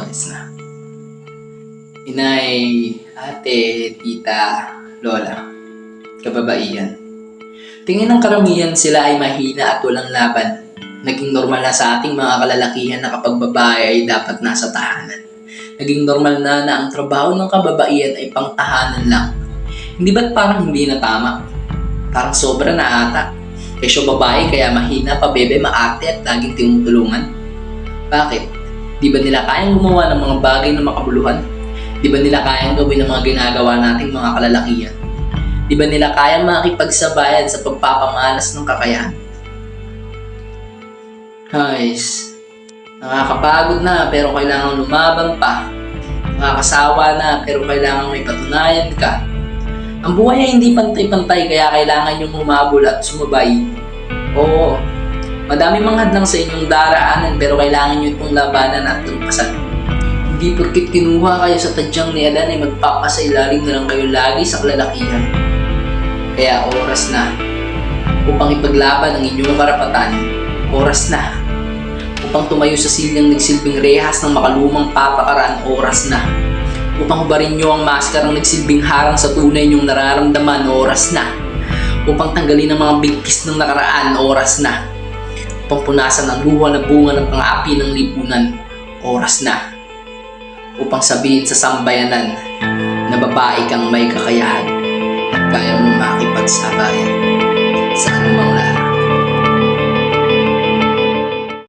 umalis na. Inay, ate, tita, lola, kababaihan. Tingin ng karamihan sila ay mahina at walang laban. Naging normal na sa ating mga kalalakihan na kapag babae ay dapat nasa tahanan. Naging normal na ang trabaho ng kababaihan ay pangtahanan lang. Hindi ba't parang hindi na tama? Parang sobra na ata. Kesyo babae kaya mahina, pabebe, maarte at laging tinutulungan. Bakit? Di ba nila kayang gumawa ng mga bagay na makabuluhan? Di ba nila kayang gawin ang mga ginagawa nating mga kalalakihan? Di ba nila kayang makikipagsabayan sa pagpapamalas ng kakayahan? Guys, nakakapagod na pero kailangan lumaban pa. Nakakasawa na pero kailangan may patunayan ka. Ang buhay ay hindi pantay-pantay kaya kailangan yung humabol at sumabay. Oo, madami mga hadlang sa inyong daraanan pero kailangan nyo itong labanan at tumpasan. Hindi porkit kinuha kayo sa tadyang ni Alan ay magpapasailalim na lang kayo lagi sa kalalakihan. Kaya oras na upang ipaglaban ang inyong karapatan. Oras na upang tumayo sa silyang nagsilbing rehas ng makalumang papakaraan. Oras na upang hubarin nyo ang maskarang nagsilbing harang sa tunay nyong nararamdaman. Oras na upang tanggalin ang mga bigkis ng nakaraan. Oras na upang punasan ang luha na bunga ng pang-api ng lipunan. Oras na upang sabihin sa sambayanan na babae kang may kakayahan at kaya mong makipagsabayan sa anumang